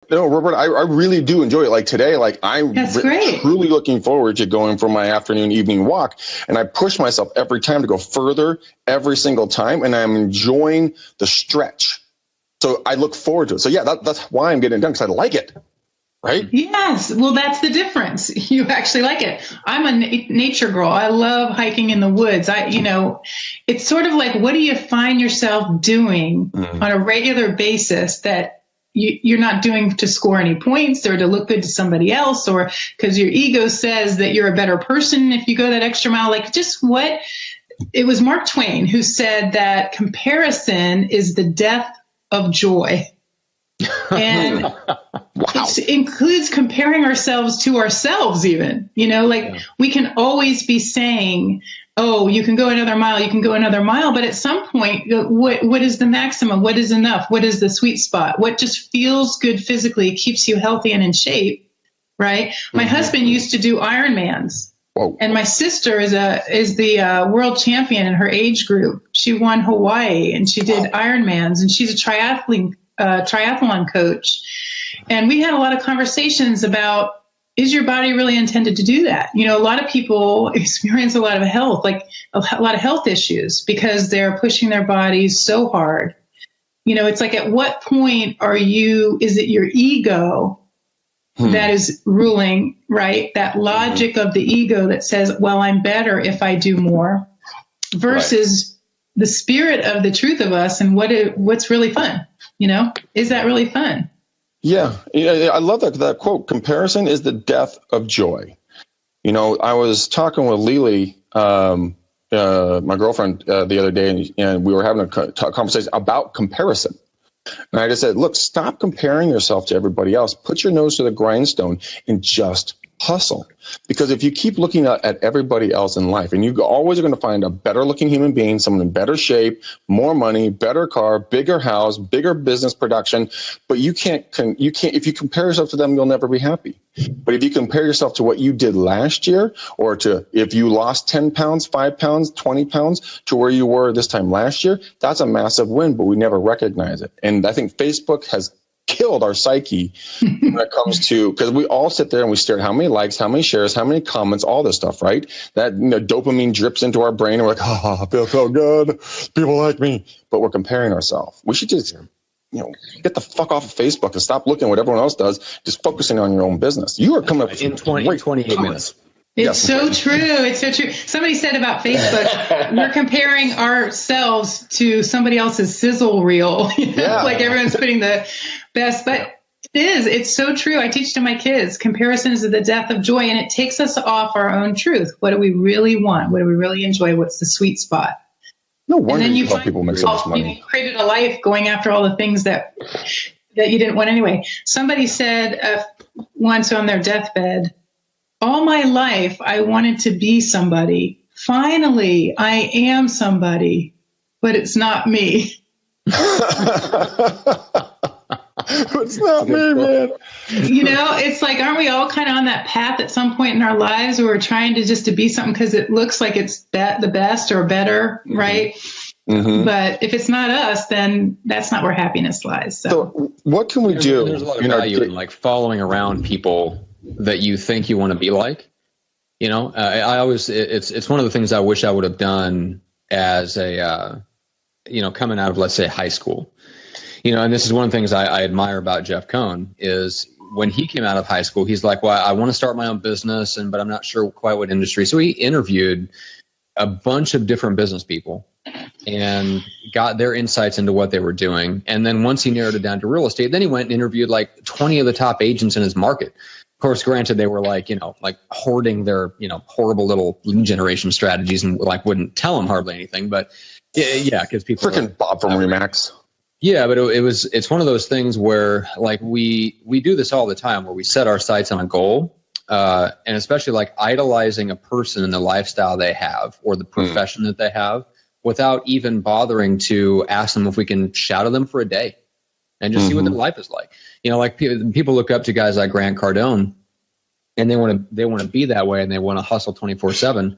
No, Robert, I really do enjoy it. Like today, like I'm truly looking forward to going for my afternoon, evening walk. And I push myself every time to go further every single time. And I'm enjoying the stretch. So I look forward to it. So yeah, that's why I'm getting it done, because I like it. Right? Yes. Well, that's the difference. You actually like it. I'm a nature girl. I love hiking in the woods. It's sort of like, what do you find yourself doing on a regular basis that you're not doing to score any points or to look good to somebody else, or because your ego says that you're a better person if you go that extra mile? Like, just what? It was Mark Twain who said that comparison is the death of joy. And it includes comparing ourselves to ourselves even, we can always be saying, oh, you can go another mile. But at some point, what is the maximum? What is enough? What is the sweet spot? What just feels good physically, keeps you healthy and in shape, right? My husband used to do Ironmans. Whoa. And my sister is the world champion in her age group. She won Hawaii and she did Ironmans, and she's a triathlon coach. And we had a lot of conversations about, is your body really intended to do that? A lot of people experience a lot of health issues because they're pushing their bodies so hard. It's like, at what point is it your ego that is ruling, right? That logic of the ego that says, well, I'm better if I do more, versus the spirit of the truth of us and what's really fun. Is that really fun? Yeah. I love that quote. Comparison is the death of joy. I was talking with Lily, my girlfriend, the other day, and we were having a conversation about comparison. And I just said, look, stop comparing yourself to everybody else. Put your nose to the grindstone and just hustle. Because if you keep looking at everybody else in life, and you always are going to find a better looking human being, someone in better shape, more money, better car, bigger house, bigger business production, but you can't, if you compare yourself to them, you'll never be happy. But if you compare yourself to what you did last year, or to if you lost 10 pounds, 5 pounds, 20 pounds to where you were this time last year, that's a massive win, but we never recognize it. And I think Facebook has killed our psyche when it comes to, because we all sit there and we stare at how many likes, how many shares, how many comments, all this stuff, right? That dopamine drips into our brain and we're like, oh, I feel so good. People like me. But we're comparing ourselves. We should just, get the fuck off of Facebook and stop looking at what everyone else does, just focusing on your own business. You are coming up in 28 minutes. It's so true. It's so true. Somebody said about Facebook, we're comparing ourselves to somebody else's sizzle reel. Like everyone's putting the best, but it's so true. I teach to my kids, comparison is the death of joy, and it takes us off our own truth. What do we really want? What do we really enjoy? What's the sweet spot? No wonder you help people make so much money. You created a life going after all the things that you didn't want anyway. Somebody said once on their deathbed, all my life I wanted to be somebody. Finally, I am somebody, but it's not me. It's not me, man. It's like, aren't we all kind of on that path at some point in our lives where we're trying to be something because it looks like it's the best or better, right? Mm-hmm. But if it's not us, then that's not where happiness lies. So what can we do? There's a lot of value in like following around people that you think you want to be like. I always, it's one of the things I wish I would have done as a, coming out of, let's say, high school. And this is one of the things I admire about Jeff Cohn is when he came out of high school, he's like, well, I want to start my own business, but I'm not sure quite what industry. So he interviewed a bunch of different business people and got their insights into what they were doing. And then once he narrowed it down to real estate, then he went and interviewed like 20 of the top agents in his market. Of course, granted, they were like hoarding their, horrible little lead generation strategies and wouldn't tell them hardly anything. But yeah, because people freaking Bob from Remax. Yeah, but it's one of those things where we do this all the time where we set our sights on a goal, and especially idolizing a person and the lifestyle they have or the profession that they have without even bothering to ask them if we can shadow them for a day and just see what their life is like. People look up to guys like Grant Cardone and they want to be that way and they want to hustle 24/7.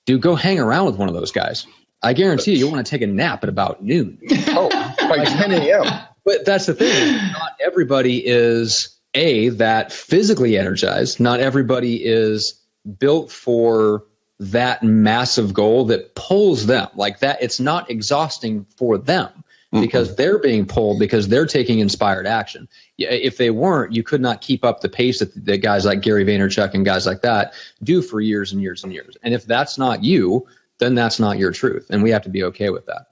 Dude, go hang around with one of those guys. I guarantee you'll want to take a nap at about noon. Oh, by 10 a.m. But that's the thing. Not everybody is that physically energized. Not everybody is built for that massive goal that pulls them like that. It's not exhausting for them because they're being pulled because they're taking inspired action. If they weren't, you could not keep up the pace that guys like Gary Vaynerchuk and guys like that do for years and years and years. And if that's not you, then that's not your truth. And we have to be okay with that.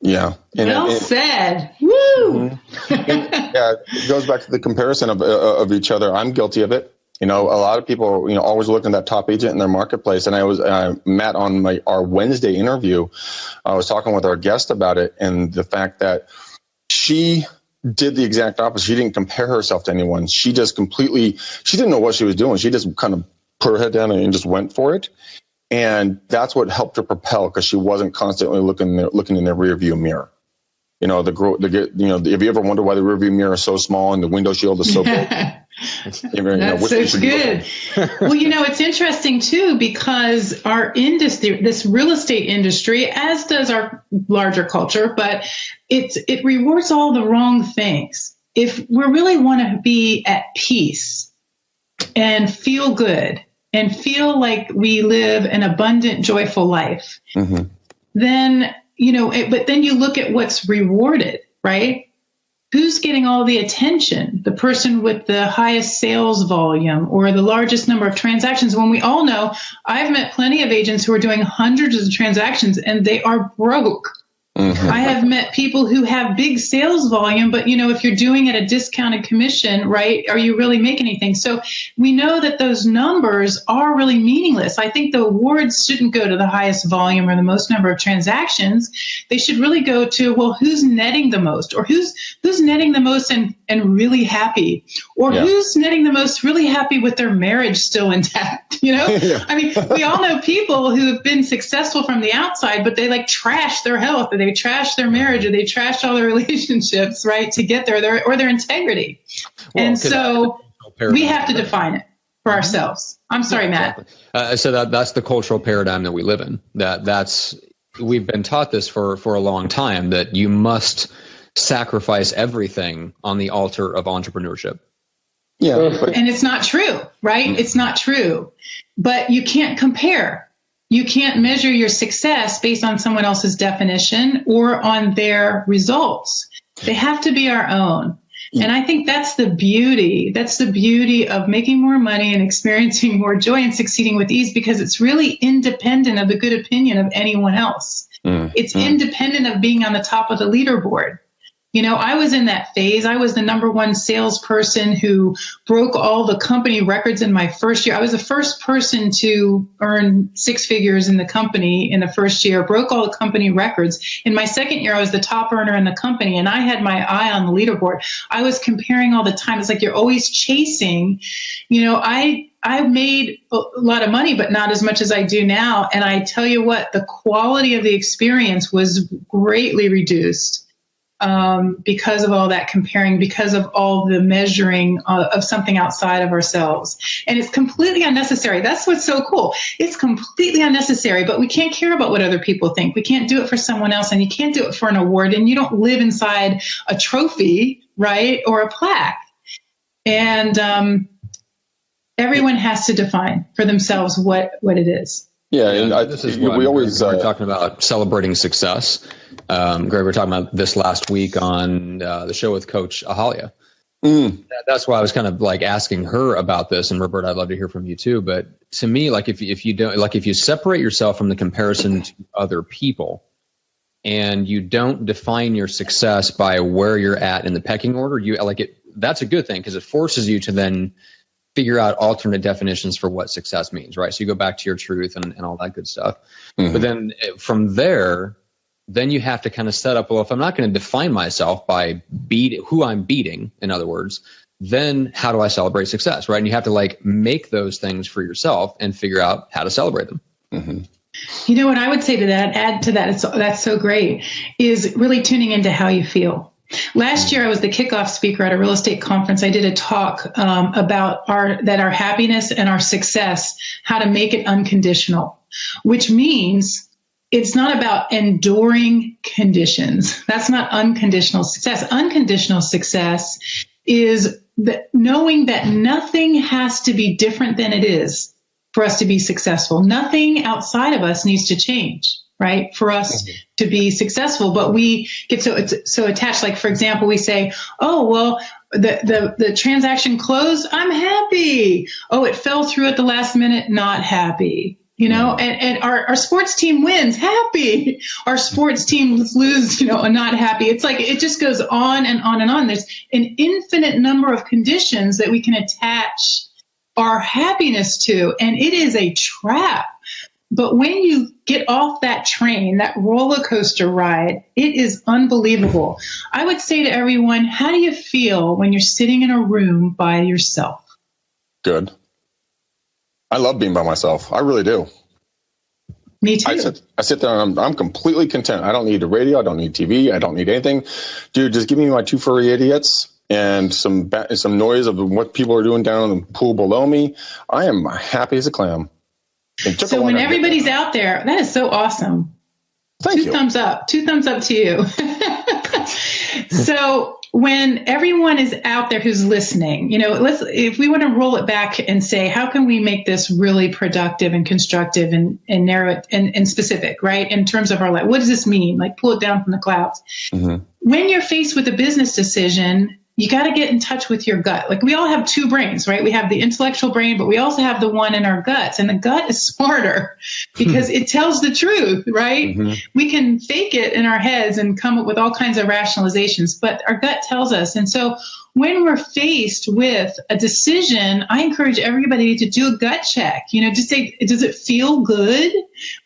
Yeah. Well said. Woo! Yeah, it goes back to the comparison of each other. I'm guilty of it. You know, a lot of people, always looking at that top agent in their marketplace. And I was Matt on our Wednesday interview. I was talking with our guest about it and the fact that she did the exact opposite. She didn't compare herself to anyone. She just she didn't know what she was doing. She just kind of put her head down and just went for it. And that's what helped her propel because she wasn't constantly looking in the rear view mirror. Have you ever wondered why the rear view mirror is so small and the window shield is so big? That's so good. Well, it's interesting too, because our industry, this real estate industry, as does our larger culture, but it rewards all the wrong things. If we really want to be at peace and feel good and feel like we live an abundant, joyful life, then, but then you look at what's rewarded, right? Who's getting all the attention? The person with the highest sales volume or the largest number of transactions. When we all know, I've met plenty of agents who are doing hundreds of transactions and they are broke. I have met people who have big sales volume, but if you're doing it at a discounted commission, right, are you really making anything? So we know that those numbers are really meaningless. I think the awards shouldn't go to the highest volume or the most number of transactions. They should really go to, well, who's netting the most, or who's netting the most and really happy, or who's netting the most really happy with their marriage still intact. I mean, we all know people who have been successful from the outside, but they trash their health, or they trash their marriage, or they trash all their relationships, right, to get there, or their integrity. Well, and so we have to define it for ourselves. I'm sorry, Matt. So that's the cultural paradigm that we live in. We've been taught this for a long time, that you must sacrifice everything on the altar of entrepreneurship. Yeah. And it's not true, right? It's not true. But you can't compare. You can't measure your success based on someone else's definition or on their results. They have to be our own. And I think that's the beauty. That's the beauty of making more money and experiencing more joy and succeeding with ease, because it's really independent of the good opinion of anyone else. It's independent of being on the top of the leaderboard. I was in that phase. I was the number one salesperson who broke all the company records in my first year. I was the first person to earn six figures in the company in the first year, broke all the company records. In my second year, I was the top earner in the company, and I had my eye on the leaderboard. I was comparing all the time. It's like you're always chasing. I made a lot of money, but not as much as I do now. And I tell you what, the quality of the experience was greatly reduced. Because of all that comparing, because of all the measuring of something outside of ourselves. And it's completely unnecessary. That's what's so cool. It's completely unnecessary, but we can't care about what other people think. We can't do it for someone else, and you can't do it for an award, and you don't live inside a trophy, right, or a plaque. And everyone has to define for themselves what it is. Yeah, and this is what we always are talking about, celebrating success. Greg, we were talking about this last week on the show with Coach Ahalia. That's why I was kind of asking her about this. And Roberta, I'd love to hear from you too. But to me, if you separate yourself from the comparison to other people, and you don't define your success by where you're at in the pecking order, that's a good thing, because it forces you to then figure out alternate definitions for what success means, right? So you go back to your truth and all that good stuff. But then from there, then you have to kind of set up, well, if I'm not going to define myself by who I'm beating, in other words, then how do I celebrate success, right? And you have to make those things for yourself and figure out how to celebrate them. What I would say to that, add to that, that's so great, is really tuning into how you feel. Last year, I was the kickoff speaker at a real estate conference. I did a talk about our happiness and our success, how to make it unconditional, which means it's not about enduring conditions. That's not unconditional success. Unconditional success is knowing that nothing has to be different than it is for us to be successful. Nothing outside of us needs to change, right, for us to be successful. But we get so attached. Like, for example, we say, oh, well, the transaction closed, I'm happy. Oh, it fell through at the last minute, not happy. You know, and our sports team wins, happy. Our sports team lose, not happy. It's like it just goes on and on and on. There's an infinite number of conditions that we can attach our happiness to, and it is a trap. But when you get off that train, that roller coaster ride, it is unbelievable. I would say to everyone, how do you feel when you're sitting in a room by yourself? Good. I love being by myself. I really do. Me too. I sit there and I'm completely content. I don't need a radio. I don't need TV. I don't need anything. Dude, just give me my two furry idiots and some noise of what people are doing down in the pool below me. I am happy as a clam. So when everybody's out there, that is so awesome. Thank you. Two thumbs up to you. So when everyone is out there who's listening, if we want to roll it back and say, how can we make this really productive and constructive and narrow it and specific, right? In terms of our life, what does this mean? Like, pull it down from the clouds. Mm-hmm. When you're faced with a business decision, you got to get in touch with your gut. Like, we all have two brains, right? We have the intellectual brain, but we also have the one in our guts. And the gut is smarter because it tells the truth, right? Mm-hmm. We can fake it in our heads and come up with all kinds of rationalizations, but our gut tells us. And so when we're faced with a decision, I encourage everybody to do a gut check, just say, does it feel good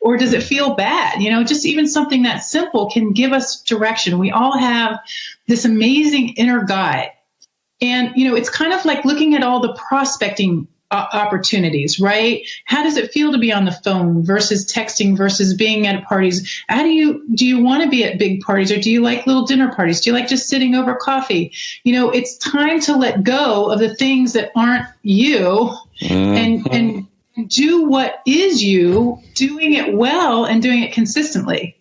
or does it feel bad? Just even something that simple can give us direction. We all have this amazing inner guide. And, it's kind of like looking at all the prospecting opportunities, right? How does it feel to be on the phone versus texting versus being at parties? Do you want to be at big parties or do you like little dinner parties? Do you like just sitting over coffee? It's time to let go of the things that aren't you and do what is you, doing it well and doing it consistently.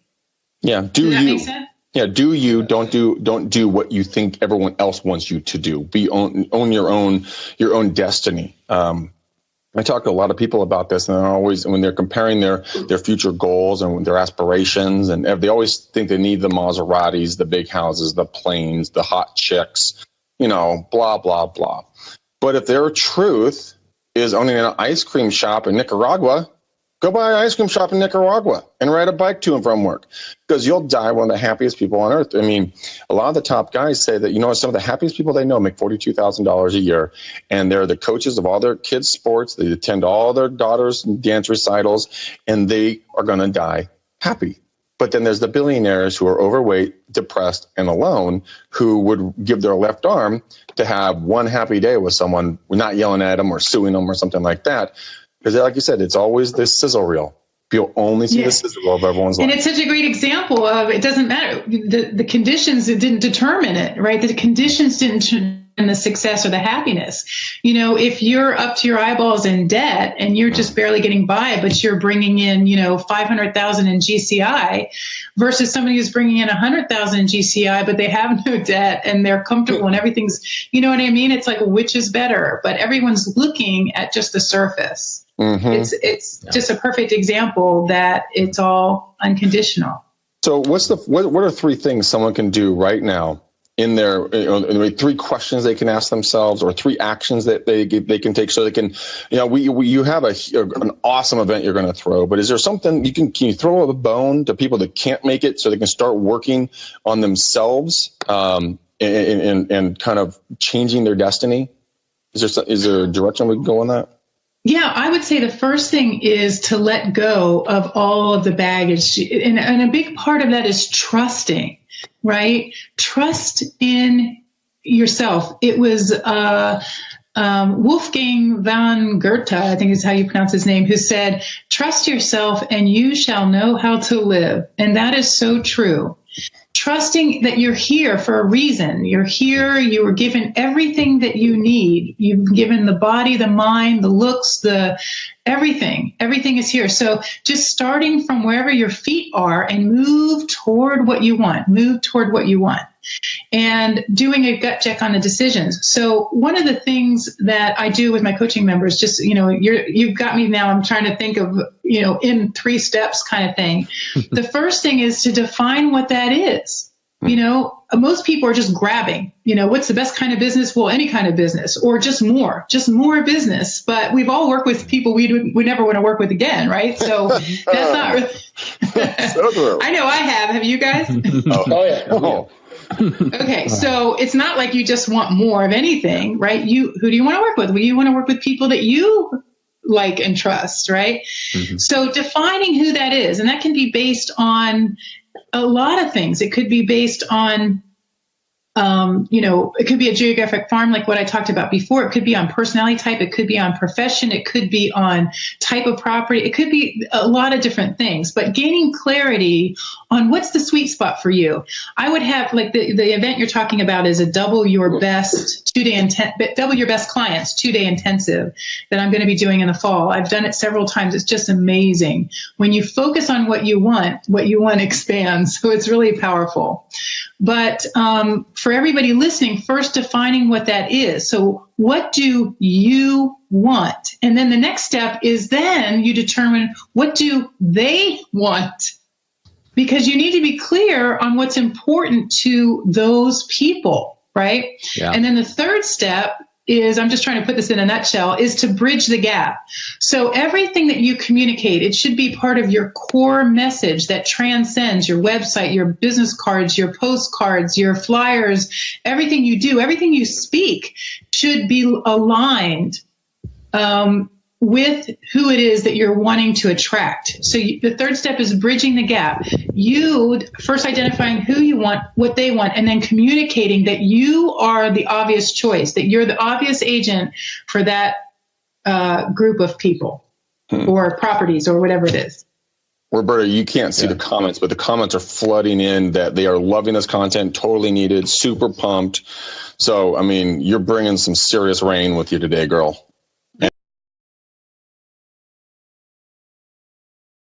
Yeah. Does that make sense? Yeah, do you, don't do what you think everyone else wants you to do. Own your own destiny. I talk to a lot of people about this, and they're always, when they're comparing their future goals and their aspirations, and they always think they need the Maseratis, the big houses, the planes, the hot chicks, blah, blah, blah. But if their truth is owning an ice cream shop in Nicaragua, go buy an ice cream shop in Nicaragua and ride a bike to and from work, because you'll die one of the happiest people on earth. I mean, a lot of the top guys say that, some of the happiest people they know make $42,000 a year, and they're the coaches of all their kids' sports. They attend all their daughters' dance recitals, and they are going to die happy. But then there's the billionaires who are overweight, depressed, and alone, who would give their left arm to have one happy day with someone, not yelling at them or suing them or something like that. Because like you said, it's always this sizzle reel. You'll only see the sizzle reel of everyone's life. And it's such a great example of, it doesn't matter. The conditions didn't determine it, right? The conditions didn't determine the success or the happiness. If you're up to your eyeballs in debt and you're just barely getting by, but you're bringing in, 500,000 in GCI versus somebody who's bringing in 100,000 in GCI, but they have no debt and they're comfortable and everything's, you know what I mean? It's like, which is better? But everyone's looking at just the surface. Mm-hmm. It's just a perfect example that it's all unconditional. So what are three things someone can do right now in their, three questions they can ask themselves, or three actions that they can take, so they can, you have an awesome event you're going to throw, but is there something can you throw a bone to people that can't make it so they can start working on themselves and kind of changing their destiny? Is there a direction we can go on that? Yeah, I would say the first thing is to let go of all of the baggage. And a big part of that is trusting, right? Trust in yourself. It was Wolfgang von Goethe, I think is how you pronounce his name, who said, trust yourself and you shall know how to live. And that is so true. trusting that you're here for a reason. You're here. You were given everything that you need. You've been given the body, the mind, the looks, the everything. Everything is here. So just starting from wherever your feet are and move toward what you want. Move toward what you want. And doing a gut check on the decisions. So one of the things that I do with my coaching members, just, you've got me now. I'm trying to think of, in 3 steps kind of thing. The first thing is to define what that is. Most people are just grabbing, what's the best kind of business? Well, any kind of business, or just more business. But we've all worked with people we never want to work with again, right? So that's not really. So true. I know I have. Have you guys? Oh yeah. Oh. Okay, so it's not like you just want more of anything, right? Who do you want to work with? Well, you want to work with people that you like and trust, right? Mm-hmm. So defining who that is, and that can be based on a lot of things. It could be based on, it could be a geographic farm like what I talked about before. It could be on personality type. It could be on profession. It could be on type of property. It could be a lot of different things, but gaining clarity on what's the sweet spot for you. I would have like the event you're talking about is a double your best clients 2-day intensive that I'm going to be doing in the fall. I've done it several times. It's just amazing. When you focus on what you want expands. So it's really powerful. But for everybody listening, first defining what that is. So what do you want? And then the next step is then you determine what do they want? Because you need to be clear on what's important to those people, right? Yeah. And then the third step is, I'm just trying to put this in a nutshell, is to bridge the gap. So everything that you communicate, it should be part of your core message that transcends your website, your business cards, your postcards, your flyers, everything you do, everything you speak should be aligned with who it is that you're wanting to attract. So the third step is bridging the gap. You first identifying who you want, what they want, and then communicating that you are the obvious choice, that you're the obvious agent for that group of people or properties or whatever it is. Roberta, you can't see the comments, but the comments are flooding in that they are loving this content, totally needed, super pumped. So, I mean, you're bringing some serious rain with you today, girl.